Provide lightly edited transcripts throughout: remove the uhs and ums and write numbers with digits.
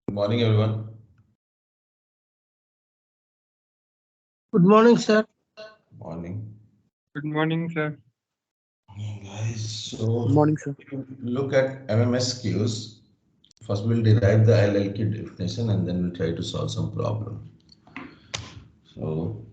Good morning, everyone. Good morning, sir. Morning. Good morning, sir. Guys, Good so morning, sir. if you look at MMS queues, first we'll derive the LLQ definition and then we'll try to solve some problem. So,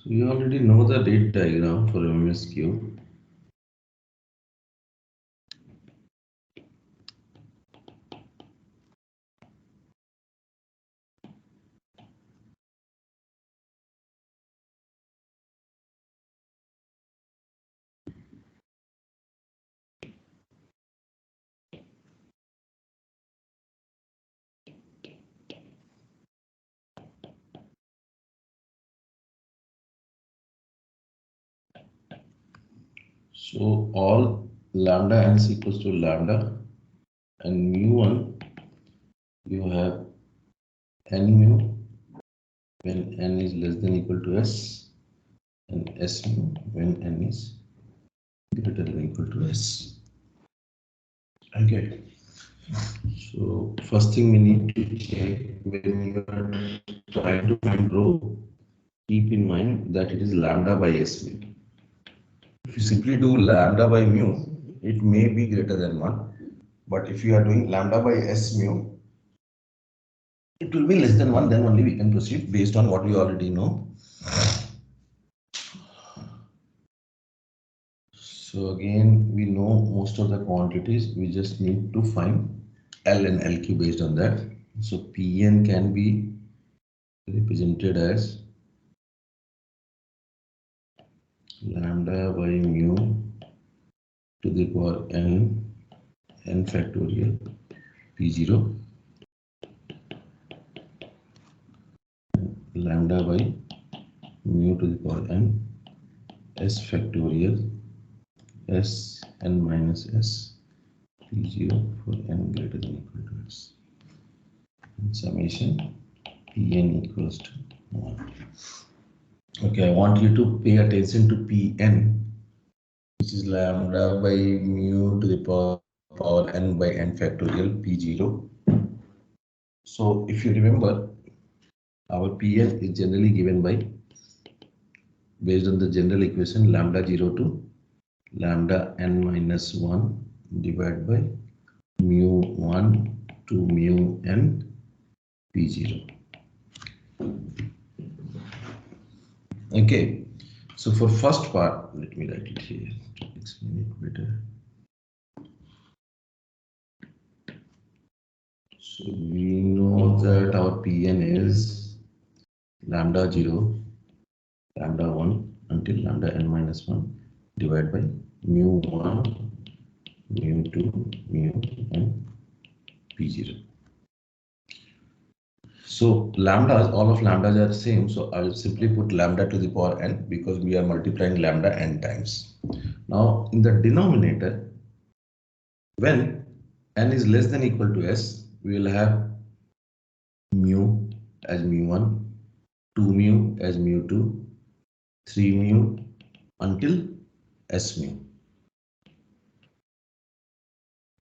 you already know the date diagram for MMS queue. So all lambda n is equals to lambda and mu1 you have n mu when n is less than equal to s and s mu when n is greater than equal to s. Okay. So first thing we need to check when you are trying to find rho, keep in mind that it is lambda by s mu. If you simply do lambda by mu, it may be greater than 1. But if you are doing lambda by s mu, it will be less than 1. Then only we can proceed based on what we already know. So again, we know most of the quantities. We just need to find L and LQ based on that. So Pn can be represented as lambda by mu to the power n factorial P0, lambda by mu to the power n s factorial s n minus s P0 for n greater than equal to s. And summation Pn equals to 1. Okay, I want you to pay attention to Pn, which is lambda by mu to the power n by n factorial P0. So if you remember, our Pn is generally given by, based on the general equation, lambda 0 to lambda n minus 1 divided by mu 1 to mu n P0. Okay, so for first part, let me write it here to explain it better. So we know that our Pn is lambda 0, lambda 1 until lambda n minus 1 divided by mu 1, mu 2, mu n P0. So lambdas, all of lambdas are the same. So I will simply put lambda to the power n because we are multiplying lambda n times. Now in the denominator, when n is less than equal to s, we will have mu as mu1, 2 mu as mu2, 3 mu until s mu.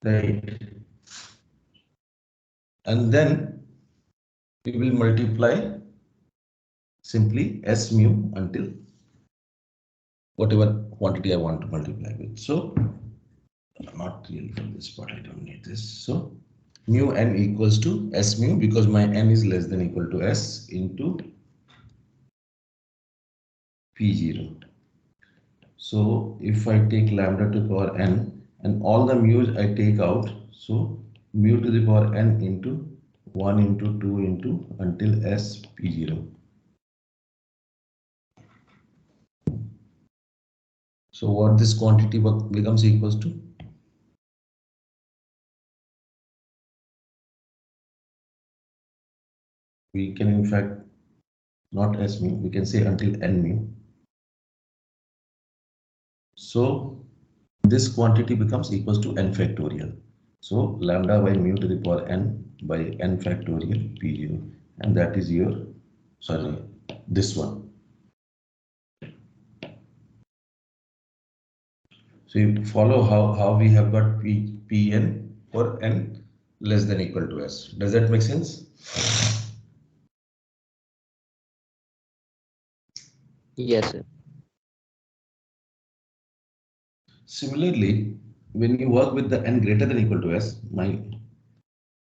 Right. And then we will multiply simply s mu until whatever quantity I want to multiply with. So not really for this part, I don't need this. So mu n equals to s mu because my n is less than equal to s into P0. So if I take lambda to the power n and all the mu's I take out, so mu to the power n into 1 into 2 into until s P0. So what this quantity becomes equals to? We can in fact not s mu, we can say until n mu. So this quantity becomes equals to n factorial. So lambda by mu to the power n by n factorial p0, and that is your, sorry, this one. So you follow how we have got pn for n less than equal to s. Does that make sense? Yes, sir. Similarly, when you work with the n greater than equal to s, my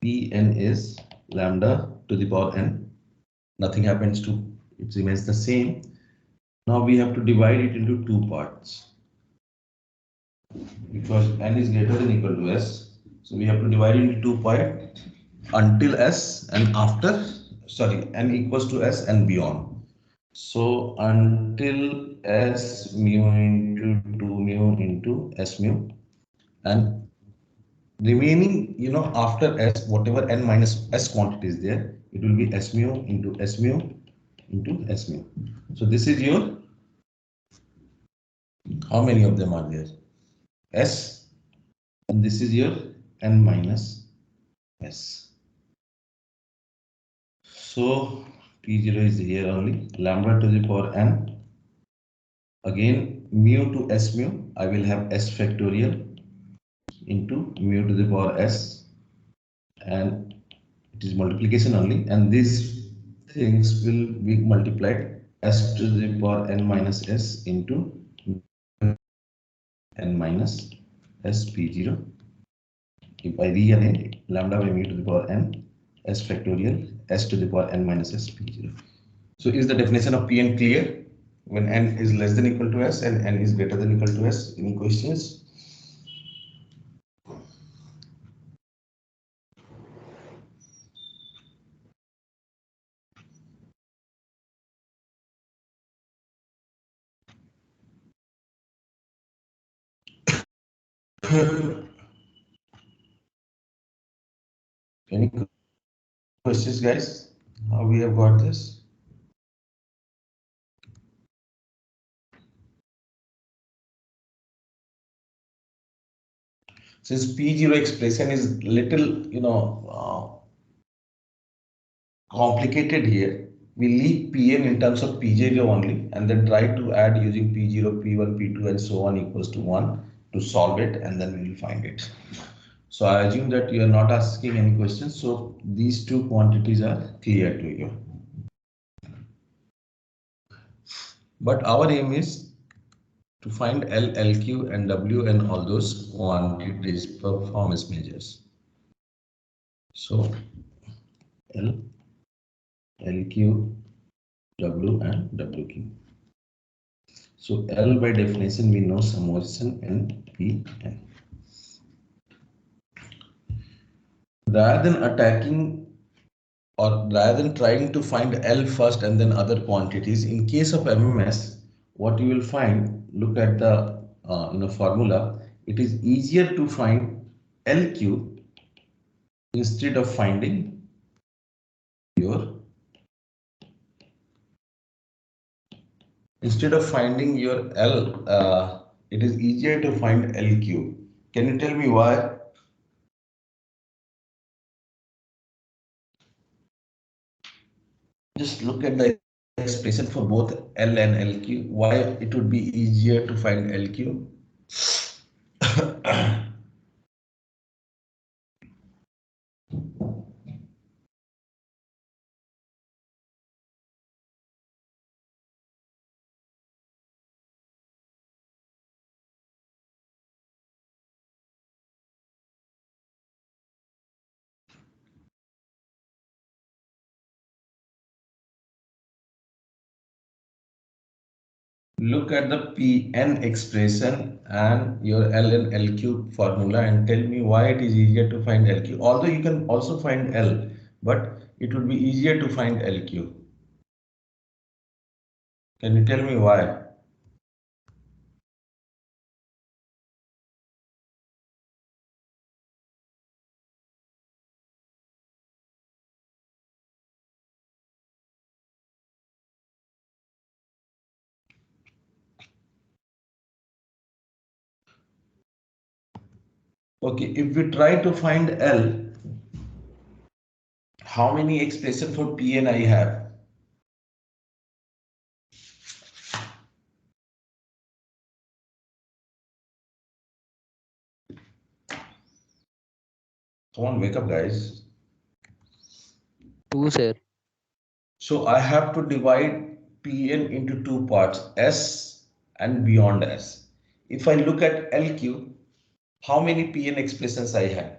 Pn is lambda to the power n. Nothing happens to it, remains the same. Now we have to divide it into two parts because n is greater than equal to s. So we have to divide it into two parts until s and after, sorry, n equals to s and beyond. So until s mu into 2 mu into s mu, and remaining, after s, whatever n minus s quantity is there, it will be s mu into s mu into s mu. So this is your, how many of them are there? S, and this is your n minus s. So P0 is here only, lambda to the power n. Again, mu to s mu, I will have s factorial into mu to the power s, and it is multiplication only, and these things will be multiplied s to the power n minus s into n minus s p0. If I rearrange lambda by mu to the power n s factorial s to the power n minus s p0. So is the definition of Pn clear? When n is less than equal to s and n is greater than equal to s. Any questions? Any questions, guys? How we have got this? Since P0 expression is little, complicated here, we leave Pn in terms of P0 only and then try to add using P0, P1, P2 and so on equals to 1 to solve it, and then we will find it. So I assume that you are not asking any questions. So these two quantities are clear to you. But our aim is to find L, LQ and W and all those quantities performance measures. So L, LQ, W and WQ. So L by definition we know summation and Pn. Rather than attacking or rather than trying to find L first and then other quantities, in case of MMS, what you will find, look at the formula, it is easier to find LQ instead of finding your L, it is easier to find LQ. Can you tell me why? Just look at the expression for both L and LQ. Why it would be easier to find LQ? Look at the Pn expression and your L and LQ formula and tell me why it is easier to find LQ. Although you can also find L, but it would be easier to find LQ. Can you tell me why? Okay, if we try to find L, how many expression for Pn I have? Come on, wake up, guys. 2, sir. So I have to divide Pn into two parts, S and beyond S. If I look at LQ, how many Pn expressions I have?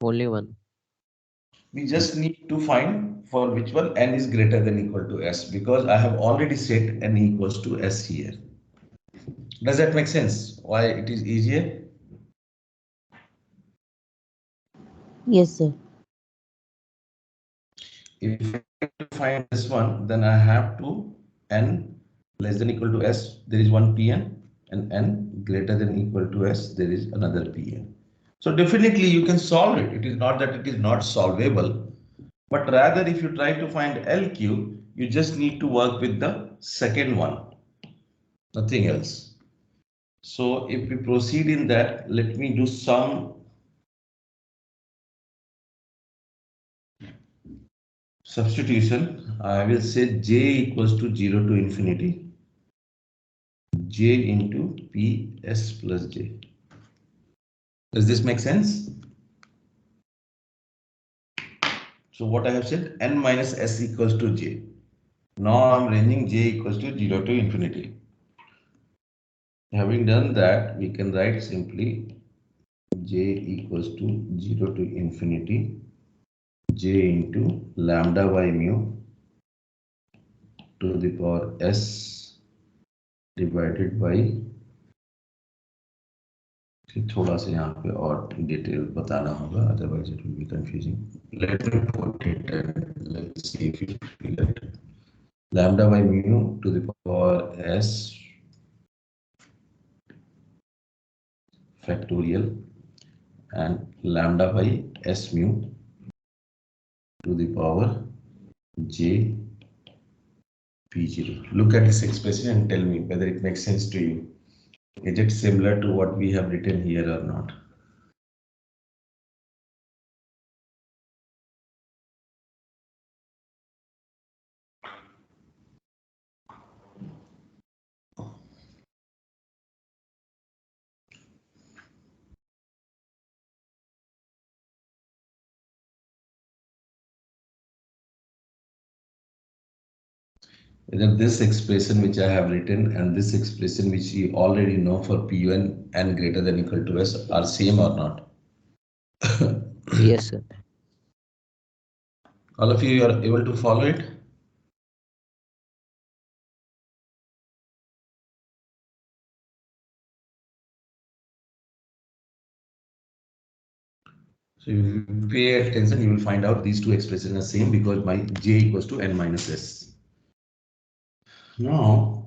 Only 1. We just need to find for which one n is greater than equal to S, because I have already set n equals to S here. Does that make sense? Why it is easier? Yes, sir. If I find this one, then I have to n less than equal to S, there is one Pn, and n greater than equal to S, there is another Pn. So definitely you can solve it. It is not that it is not solvable, but rather if you try to find LQ, you just need to work with the second one, nothing else. So if we proceed in that, let me do some substitution. I will say j equals to 0 to infinity, j into ps plus j. Does this make sense? So what I have said, n minus s equals to j. Now I'm ranging j equals to 0 to infinity. Having done that, we can write simply j equals to 0 to infinity j into lambda by mu to the power s divided by, थोड़ा सा यहाँ पे और detail बताना होगा, otherwise it will be confusing. Let me put it and let's see if you figure it. Lambda by mu to the power s factorial and lambda by s mu to the power j p0. Look at this expression and tell me whether it makes sense to you. Is it similar to what we have written here or not? Whether this expression which I have written and this expression which you already know for Pun and greater than equal to S are same or not? Yes, sir. All of you are able to follow it? So if you pay attention, you will find out these two expressions are same because my j equals to n minus s. Now,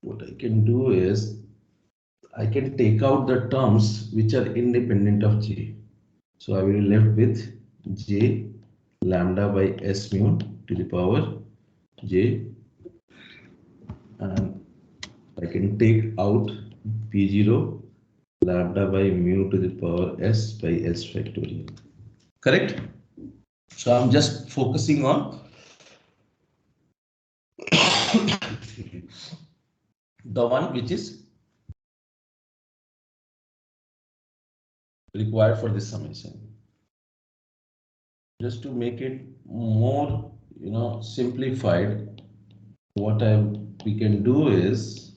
what I can do is I can take out the terms which are independent of j. So I will be left with j lambda by s mu to the power j, and I can take out p0 lambda by mu to the power s by s factorial. Correct? So I'm just focusing on the one which is required for this summation. Just to make it more, simplified, what we can do is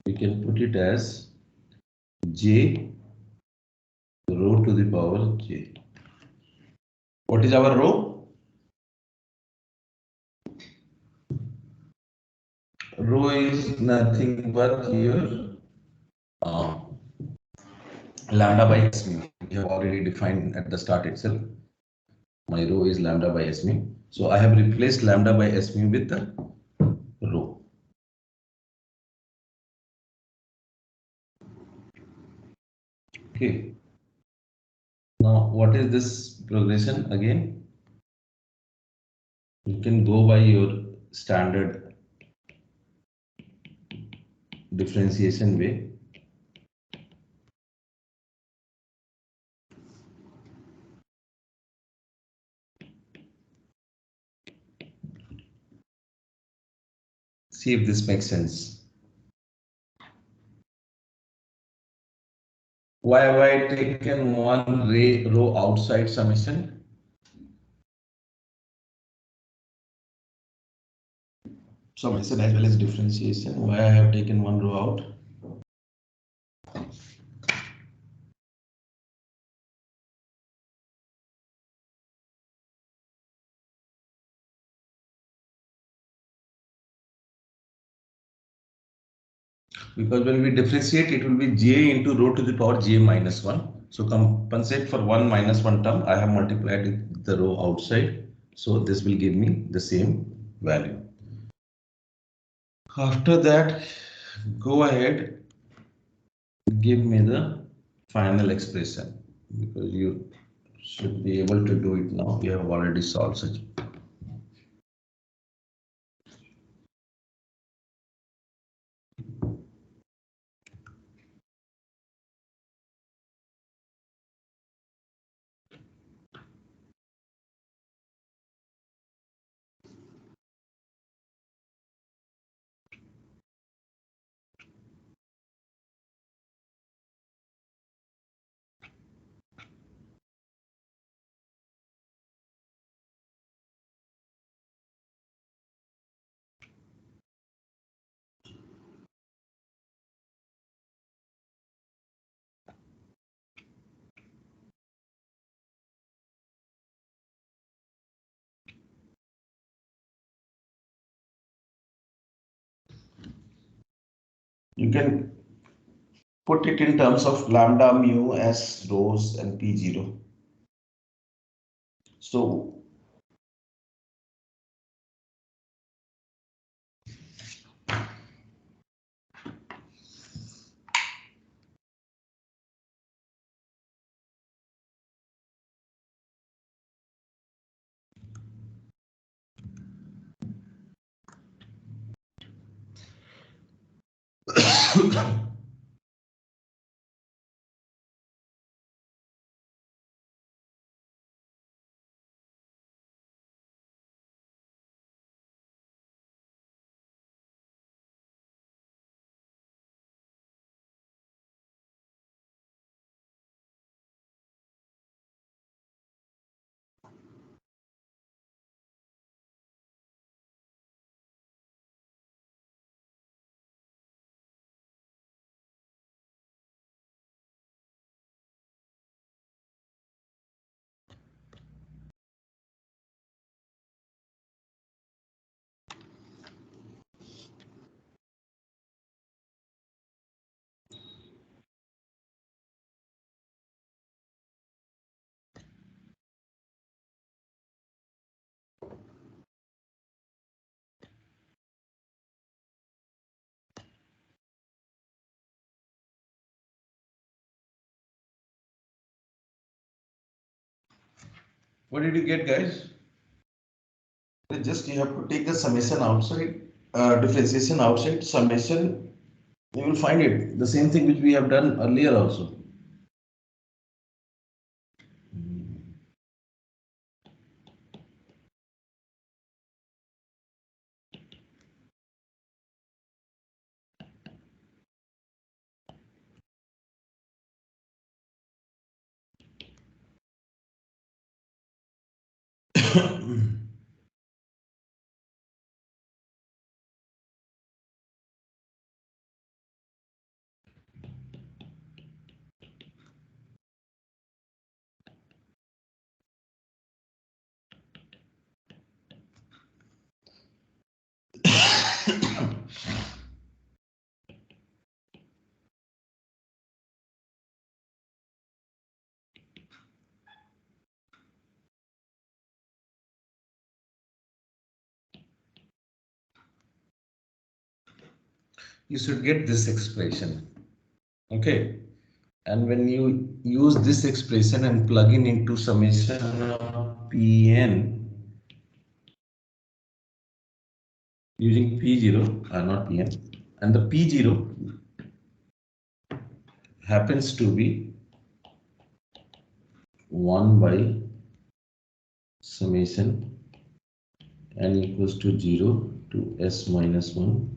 we can put it as j rho to the power j. What is our rho? Rho is nothing but your lambda by s mu. We have already defined at the start itself. My rho is lambda by s mu. So I have replaced lambda by s mu with the rho. Okay. Now, what is this progression again? You can go by your standard differentiation way. See if this makes sense. Why have I taken one row outside summation? Summation as well as differentiation. Why I have taken one row out? Because when we differentiate, it will be j into rho to the power j minus 1. So compensate for 1 minus 1 term, I have multiplied the row outside. So this will give me the same value. After that, go ahead, give me the final expression, because you should be able to do it now. We have already solved such. You can put it in terms of lambda mu as rows and p0. So what did you get, guys? Just you have to take the summation outside, differentiation outside summation. You will find it the same thing which we have done earlier also. You should get this expression. Okay. And when you use this expression and plug in into summation of Pn using P0, not Pn, and the P0 happens to be 1 by summation n equals to 0 to s minus 1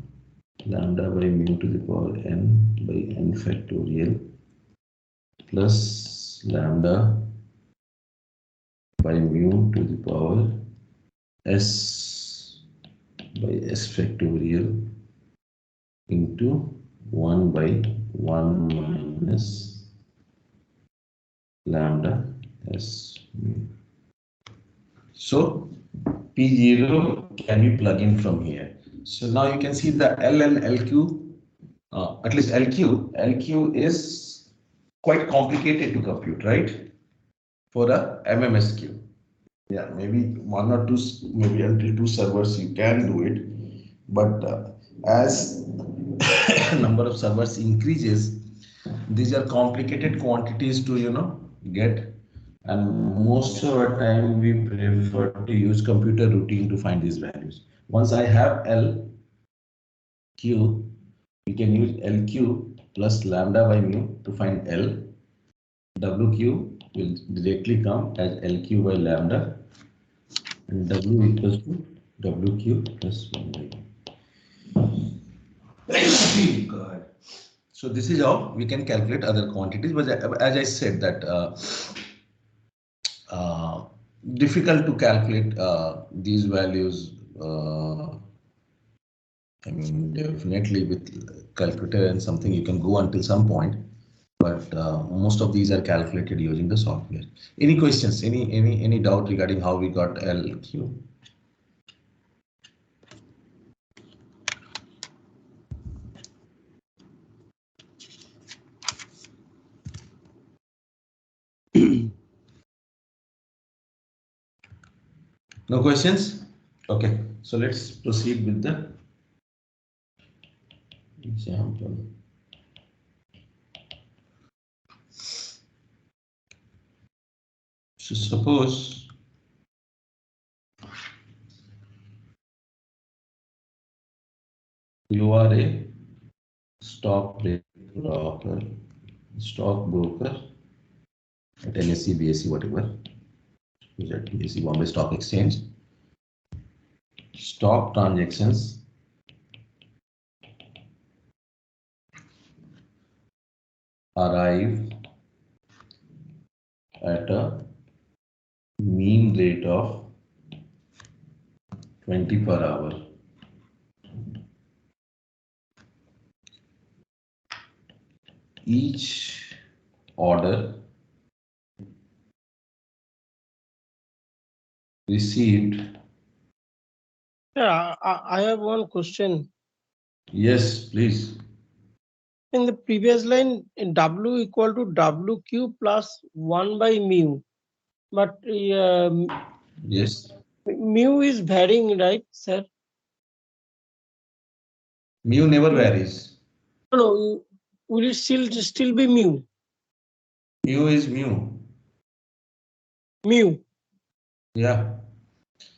lambda by mu to the power n by n factorial plus lambda by mu to the power s by s factorial into 1 by 1 minus lambda s mu. So P0 can be plugged in from here. So now you can see the L and LQ, at least LQ is quite complicated to compute, right? For a MMSQ. Yeah, maybe one or two, maybe until two servers you can do it. But as number of servers increases, these are complicated quantities to get, and most of the time we prefer to use computer routine to find these values. Once I have LQ, we can use LQ plus lambda by mu to find L. WQ will directly come as LQ by lambda, and W equals to WQ plus 1 by mu. God. So this is how we can calculate other quantities. But as I said that difficult to calculate these values. I mean, definitely with calculator and something you can go until some point, but most of these are calculated using the software. Any questions? Any doubt regarding how we got LQ? No questions? Okay, so let's proceed with the example. So suppose you are a stockbroker at NSE, BSE, whatever, is at BSE, Bombay Stock Exchange. Stock transactions arrive at a mean rate of 20 per hour. Each order received. Yeah, I have one question. Yes, please. In the previous line, W equal to WQ plus 1 by mu. But Yes. mu is varying, right, sir? Mu never varies. No, will it still be mu? Mu is mu. Mu. Yeah.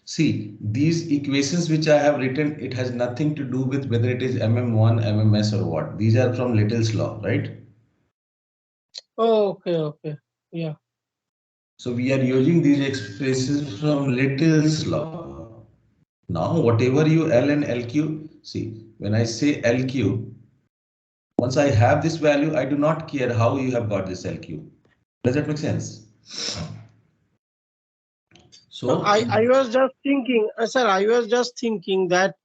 See, these equations which I have written, it has nothing to do with whether it is MM1, MMS or what. These are from Little's law, right? Oh, okay. Yeah. So we are using these expressions from Little's law. Now, whatever you L and LQ, see, when I say LQ, once I have this value, I do not care how you have got this LQ. Does that make sense? So I was just thinking, sir, I was just thinking that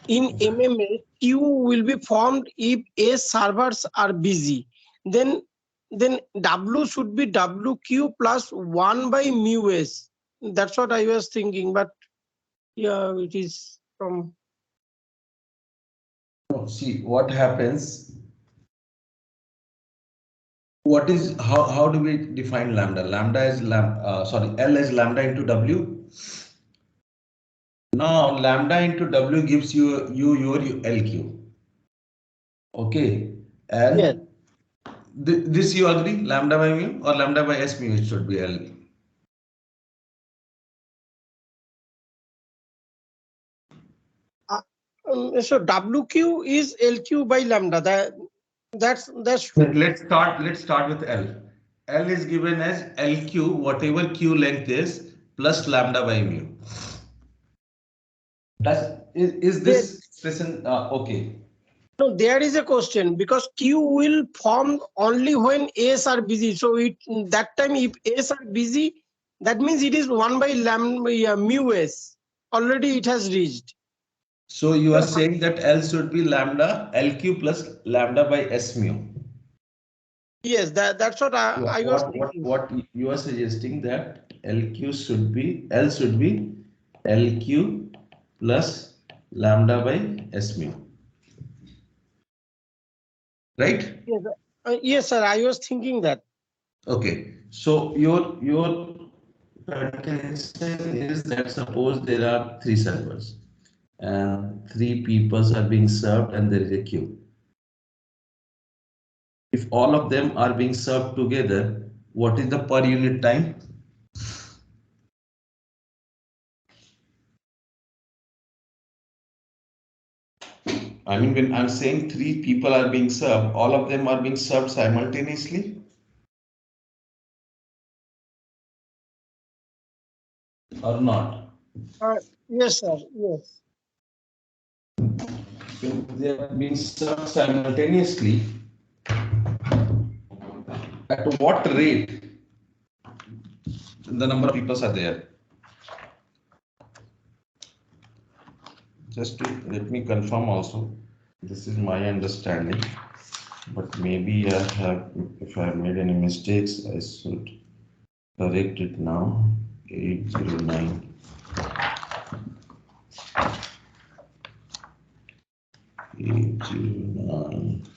in MMA, queue will be formed if A servers are busy. Then W should be WQ plus 1 by mu S. That's what I was thinking, but yeah, it is from. see what happens. What is how do we define lambda? Lambda is L is lambda into W. Now lambda into W gives you your LQ. Okay, Yes. and this you agree? Lambda by mu or lambda by S mu it should be L. So WQ is LQ by lambda. That's true. Let's start with L. L is given as LQ, whatever Q length is, plus lambda by mu. Is There, this expression okay? no, there is a question because Q will form only when A's are busy. So it that time if A's are busy, that means it is 1 by lambda mu S. Already it has reached. So you are saying that L should be lambda LQ plus lambda by S mu. Yes, that's what I was thinking. What you are suggesting that L should be LQ plus lambda by S mu, right? Yes, yes, sir. I was thinking that. Okay. So your contention is that suppose there are three servers and three peoples are being served and there is a queue. If all of them are being served together, what is the per unit time? I mean, when I'm saying three people are being served, all of them are being served simultaneously or not? Yes, sir. Yes. When they are being served simultaneously, at what rate the number of people are there? Just to let me confirm also. This is my understanding, but maybe I have, if I have made any mistakes, I should correct it now. 809. 809.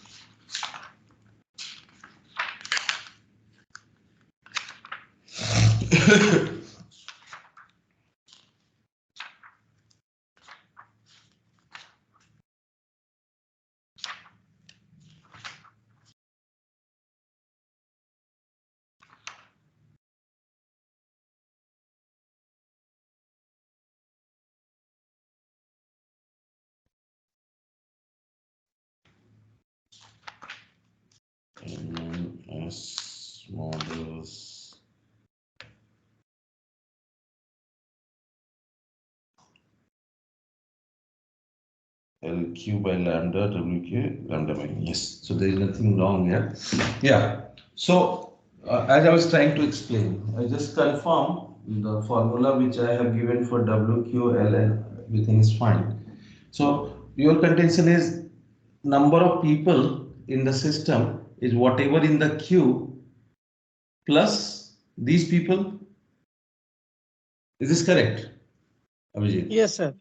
MS models. LQ by lambda, WQ, lambda by yes. So there is nothing wrong here. Yeah. So as I was trying to explain, I just confirm the formula which I have given for WQLN, everything is fine. So your contention is number of people in the system is whatever in the queue plus these people. Is this correct, Abhijit? Yes, sir.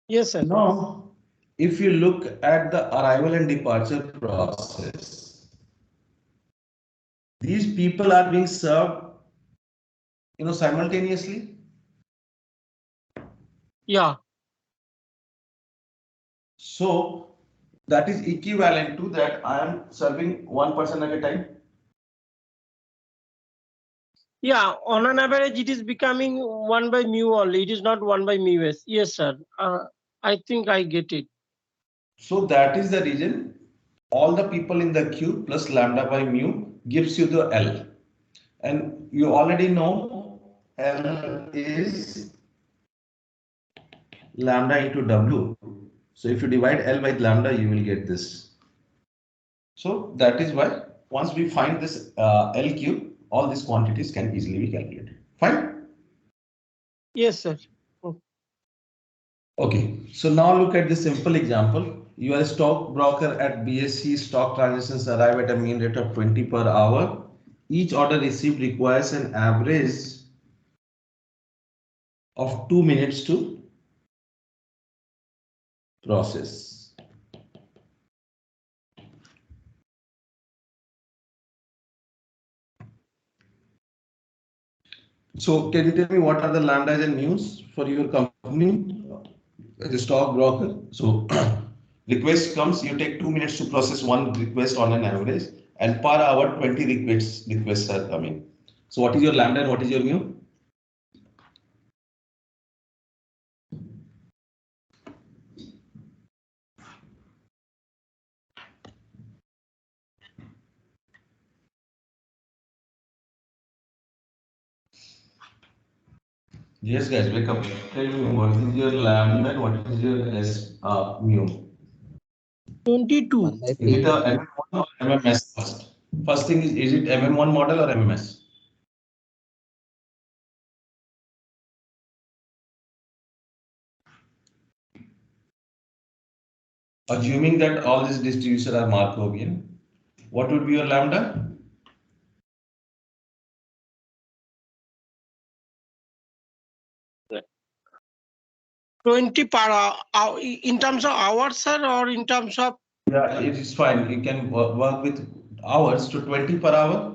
Yes, sir. Now, if you look at the arrival and departure process, these people are being served, simultaneously. Yeah. So that is equivalent to that I am serving one person at a time. Yeah. On an average, it is becoming 1 by mu only. It is not 1 by mu S. Yes, sir. I think I get it. So that is the reason all the people in the queue plus lambda by mu gives you the L. And you already know L is lambda into W. So if you divide L by lambda, you will get this. So that is why once we find this LQ, all these quantities can easily be calculated. Fine. Yes, sir. Okay. So now look at this simple example. You are a stockbroker at BSC. Stock transactions arrive at a mean rate of 20 per hour. Each order received requires an average of 2 minutes to process. So can you tell me what are the lambdas and mu's for your company as a stockbroker? So request comes, you take 2 minutes to process one request on an average, and per hour 20 requests are coming. So what is your lambda and what is your mu? Yes, guys, wake up. Tell me what is your lambda and what is your S mu? 22. 1 by Is it 3. a MM1 or MMS first? First thing is it MM1 model or MMS? Assuming that all these distributions are Markovian, what would be your lambda? 20 per hour, in terms of hours, sir, or in terms of Yeah, it is fine. You can work with hours to 20 per hour.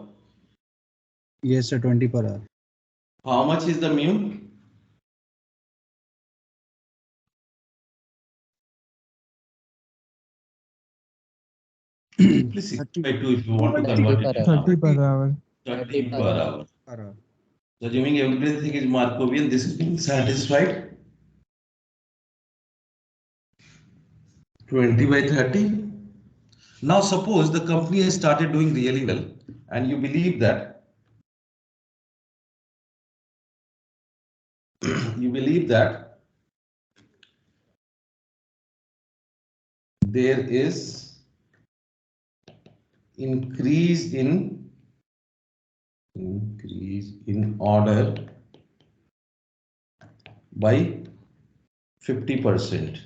Yes, sir, 20 per hour. How much is the mu? Please 60 by 2 if you want to 30 convert per it in hour. hours. 30 per hour. 30 30 per per hour. hour. Per hour. So assuming everything is Markovian, this is being satisfied. 20 by 30. Now suppose the company has started doing really well and you believe that you believe that there is increase in order by 50%.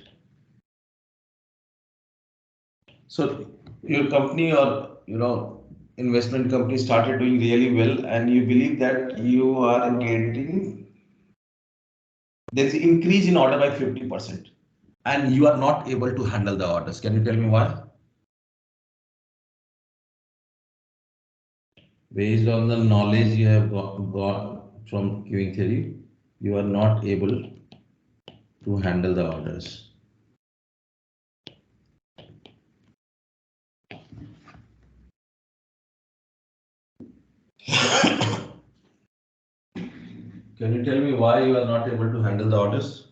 So your company or investment company started doing really well and you believe that you are getting there is increase in order by 50% and you are not able to handle the orders. Can you tell me why? Based on the knowledge you have got from queuing theory, you are not able to handle the orders. Can you tell me why you are not able to handle the orders?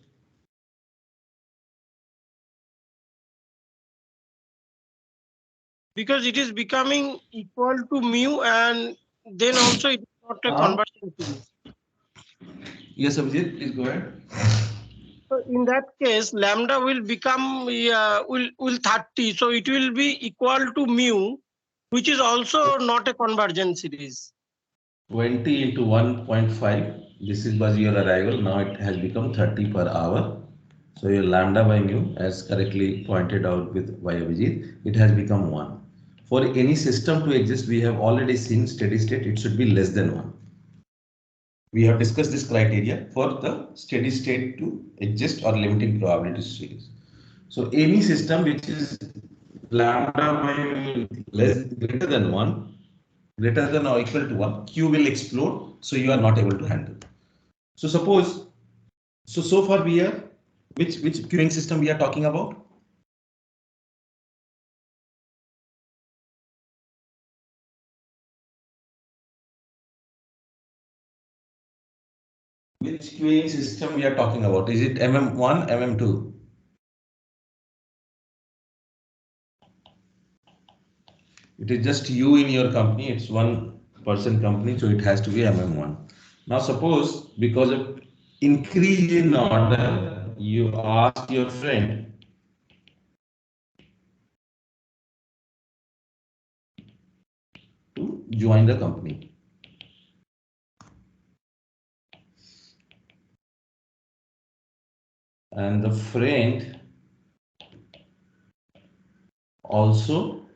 because it is becoming equal to mu, and then also it is not a conversion series. Yes, Abhijit, please go ahead. So in that case, lambda will become will 30. So it will be equal to mu, which is also not a convergent series. 20 into 1.5. This was your arrival. Now it has become 30 per hour. So your lambda by mu, as correctly pointed out with by Abhijit, it has become 1. For any system to exist, we have already seen steady state, it should be less than 1. We have discussed this criteria for the steady state to exist or limiting probability series. So any system which is lambda by less greater than 1, greater than or equal to 1, Q will explode, so you are not able to handle. So suppose, so far we are, which queuing system we are talking about? Which queuing system we are talking about? Is it MM1, MM2? It is just you in your company, it's one person company, so it has to be MM1. Now suppose because of increase in order, you ask your friend to join the company. And the friend also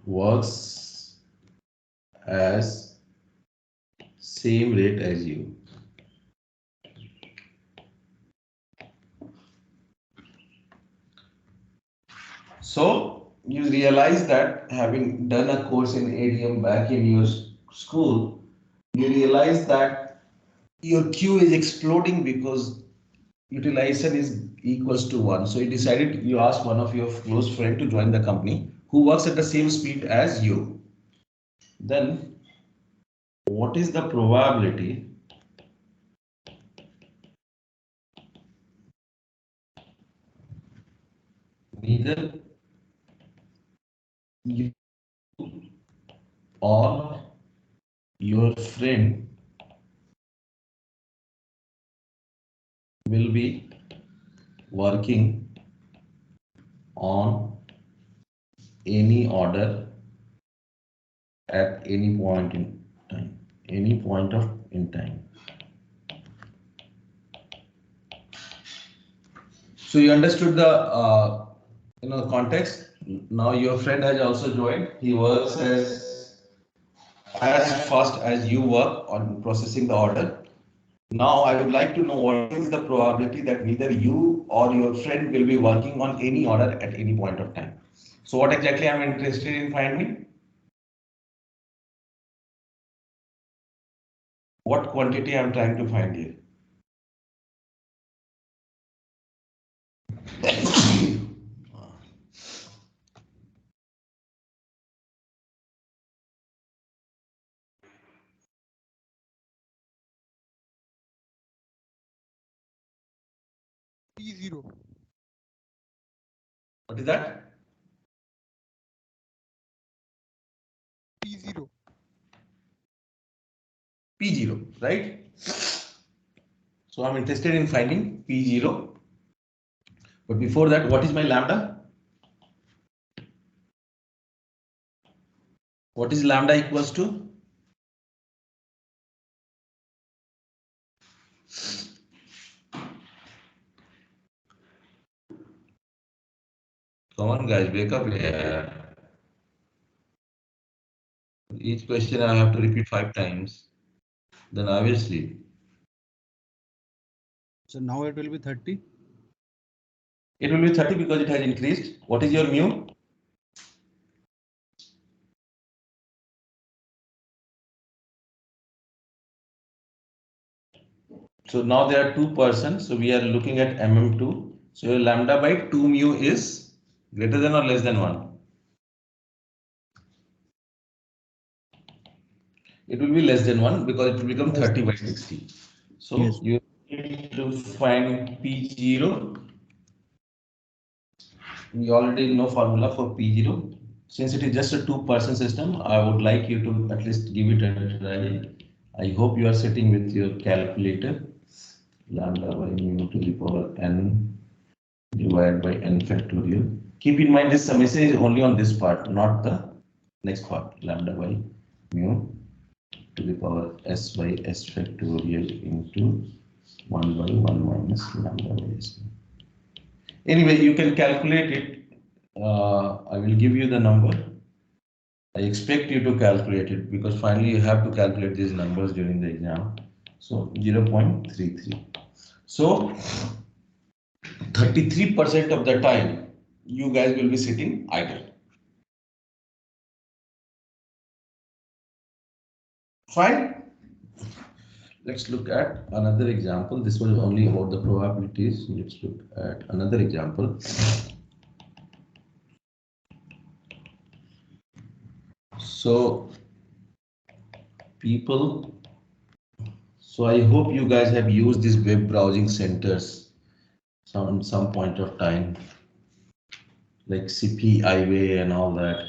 works as same rate as you. So you realize that having done a course in ADM back in your school, you realize that your queue is exploding because utilization is equals to 1. So you decided you asked one of your close friend to join the company who works at the same speed as you. Then what is the probability neither you or your friend will be working on any order at any point in time, any point of in time. So you understood the context. Now your friend has also joined. He works as fast as you work on processing the order. Now I would like to know what is the probability that neither you or your friend will be working on any order at any point of time. So what exactly I'm interested in finding? What quantity I'm trying to find here? P0. What is that? P0. P0, right? So I'm interested in finding P0. But before that, what is my lambda? What is lambda equals to? Come on, guys, wake up here. Each question I have to repeat 5 times. Then I will sleep. So now it will be 30. It will be 30 because it has increased. What is your mu? So now there are 2 persons. So we are looking at mm2. So your lambda by 2 mu is greater than or less than 1? It will be less than 1 because it will become 30 by 60. So Yes. you need to find P0. We already know formula for P0. Since it is just a 2-person system, I would like you to at least give it a try. I hope you are sitting with your calculator. Lambda by mu to the power n divided by n factorial. Keep in mind this summation is only on this part, not the next part. Lambda by mu to the power s by s factorial into 1 by 1 minus lambda by s. Anyway, you can calculate it. I will give you the number. I expect you to calculate it because finally you have to calculate these numbers during the exam. So 0.33. So 33% of the time you guys will be sitting idle. Fine. Let's look at another example. This was only about the probabilities. Let's look at another example. So people, so I hope you guys have used these web browsing centers some point of time, like CP, iWay and all that.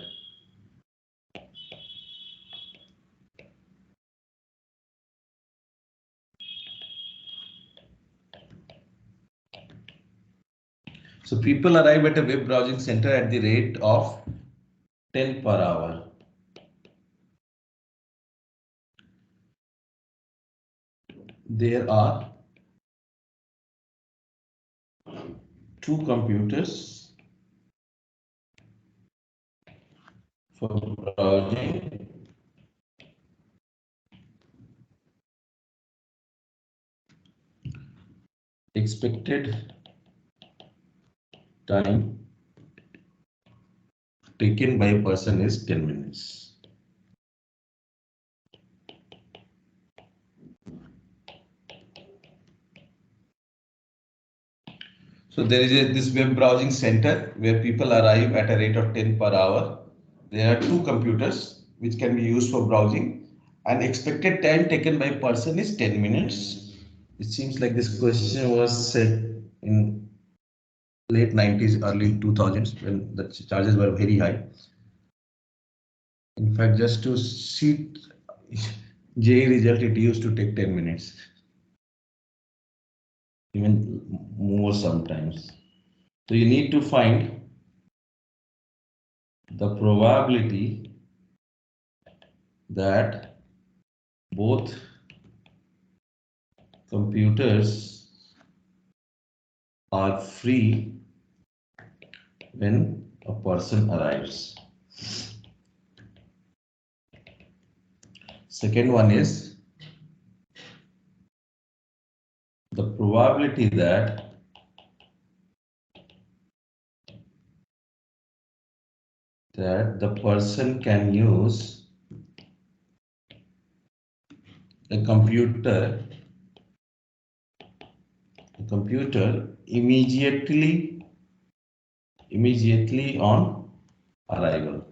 So people arrive at a web browsing center at the rate of 10 per hour. There are 2 computers for browsing. Expected time taken by a person is 10 minutes. So there is this web browsing center where people arrive at a rate of 10 per hour. There are 2 computers which can be used for browsing, and expected time taken by a person is 10 minutes. It seems like this question was set in late 90s, early 2000s when the charges were very high. In fact, just to see JEE result, it used to take 10 minutes. even more sometimes. So you need to find the probability that both computers are free when a person arrives. Second one is the probability that the person can use a computer immediately on arrival.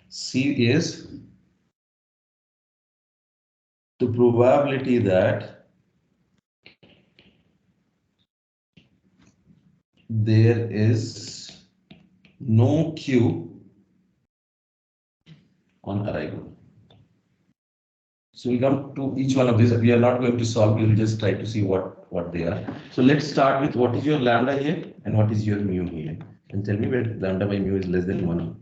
C is the probability that there is no queue on arrival. So we come to each one of these. We are not going to solve. We will just try to see what they are. So let's start with what is your lambda here and what is your mu here. And tell me where lambda by mu is less than 1.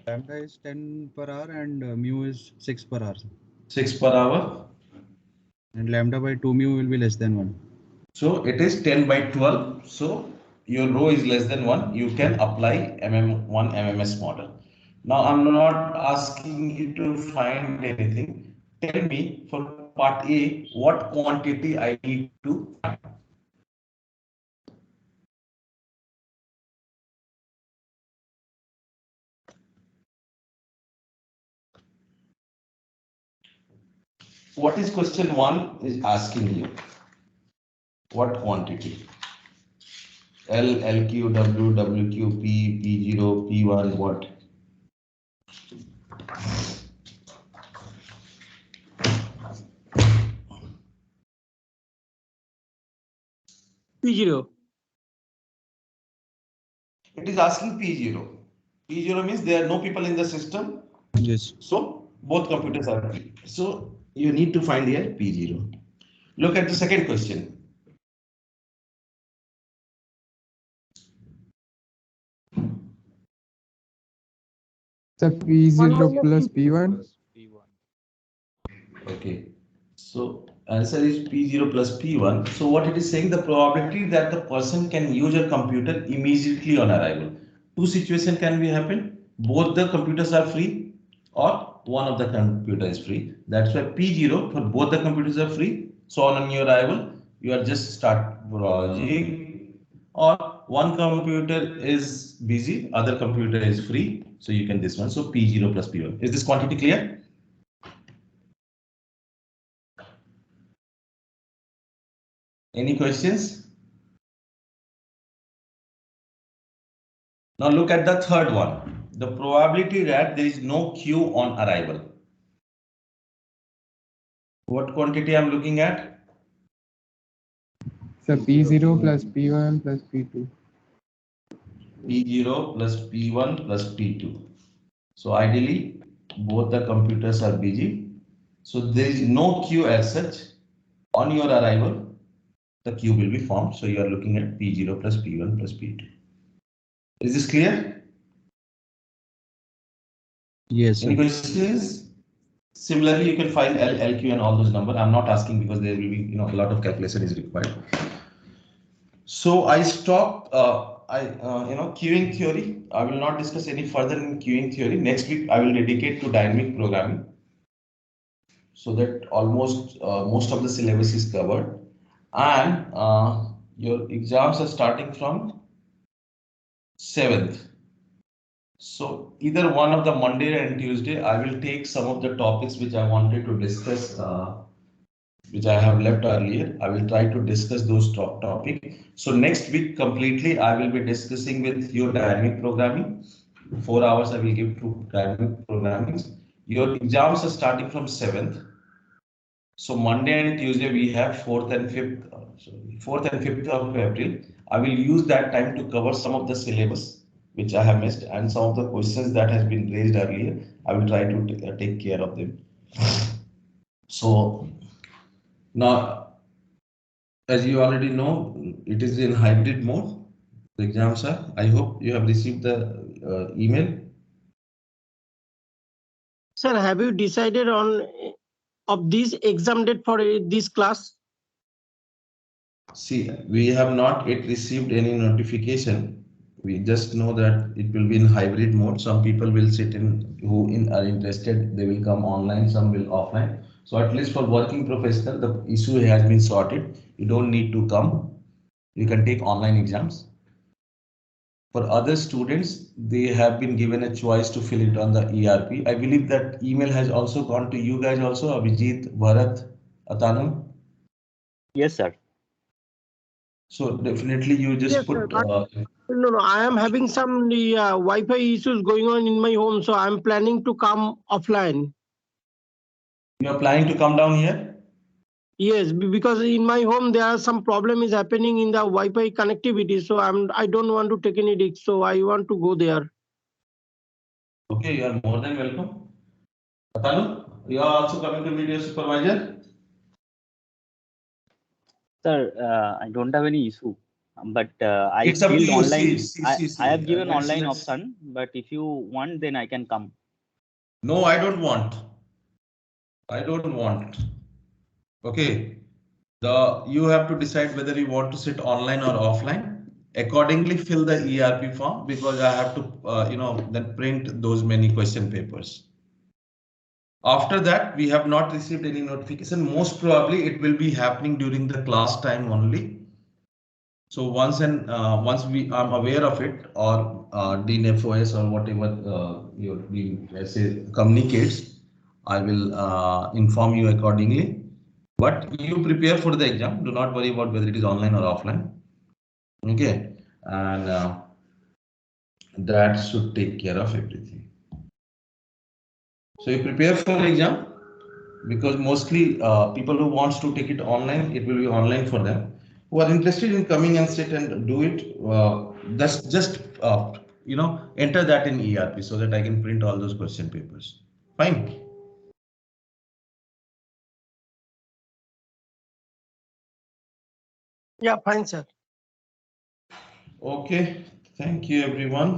Lambda is 10 per hour and mu is 6 per hour. 6 per hour. And lambda by 2 mu will be less than 1. So it is 10 by 12. So your rho is less than 1. You can apply MM1 MMS model. Now I'm not asking you to find anything. Tell me for part A what quantity I need to find. What is question 1 is asking you? What quantity? L, LQ, W, WQ, P, P0, P1, what? P0. It is asking P0. P0 means there are no people in the system. Yes. So both computers are free. So you need to find here P0. Look at the second question. The P0 plus P1. Okay. So answer is P0 plus P1. So what it is saying, the probability that the person can use a computer immediately on arrival. Two situations can be happen. Both the computers are free or one of the computer is free. That's why P0 for both the computers are free. So on your arrival, you are just start browsing, or one computer is busy, other computer is free. So you can this one. So P0 plus P1. Is this quantity clear? Any questions? Now look at the third one. The probability that there is no queue on arrival. What quantity I'm looking at? So P0 plus P1 plus P2. P0 plus P1 plus P2. So ideally, both the computers are busy. So there is no queue as such. On your arrival, the queue will be formed. So you are looking at P0 plus P1 plus P2. Is this clear? Yes, sir. Any questions? Similarly, you can find L, LQ and all those numbers. I'm not asking because there will be, a lot of calculation is required. So I stopped, queuing theory. I will not discuss any further in queuing theory. Next week, I will dedicate to dynamic programming, so that almost most of the syllabus is covered. And your exams are starting from 7th. So either one of the Monday and Tuesday, I will take some of the topics which I wanted to discuss, which I have left earlier. I will try to discuss those topics. So next week completely, I will be discussing with your dynamic programming. 4 hours I will give to dynamic programming. Your exams are starting from 7th. So Monday and Tuesday we have 4th and 5th, 4th and 5th of April. I will use that time to cover some of the syllabus which I have missed, and some of the questions that has been raised earlier. I will try to take care of them. So Now, as you already know, it is in hybrid mode. The exams are. I hope you have received the email. Sir, have you decided on of this exam date for this class? See, we have not yet received any notification. We just know that it will be in hybrid mode. Some people will sit in are interested. They will come online. Some will offline. So at least for working professional, the issue has been sorted. You don't need to come. You can take online exams. For other students, they have been given a choice to fill it on the ERP. I believe that email has also gone to you guys also, Abhijit, Bharat, Atanam. Yes, sir. So definitely you just Yes, sir. put. No. I am having some Wi-Fi issues going on in my home, so I'm planning to come offline. You are planning to come down here? Yes, because in my home there are some problem is happening in the Wi-Fi connectivity, so I don't want to take any risk, so I want to go there. Okay, you are more than welcome. Atanu, you are also coming to meet your supervisor? Sir, I don't have any issue, but I It's up to filled you. online. I See. have given Let's online option, but if you want, then I can come. No, I don't want. I don't want. Okay. You have to decide whether you want to sit online or offline. Accordingly, fill the ERP form because I have to, then print those many question papers. After that, we have not received any notification. Most probably, it will be happening during the class time only. So once we I'm aware of it, or Dean FOS or whatever your Dean say communicates, I will inform you accordingly. But you prepare for the exam. Do not worry about whether it is online or offline. Okay, and that should take care of everything. So you prepare for the exam because mostly people who wants to take it online, it will be online for them. Who are interested in coming and sit and do it, that's just enter that in ERP so that I can print all those question papers. Fine. Yeah, fine, sir. Okay. Thank you, everyone.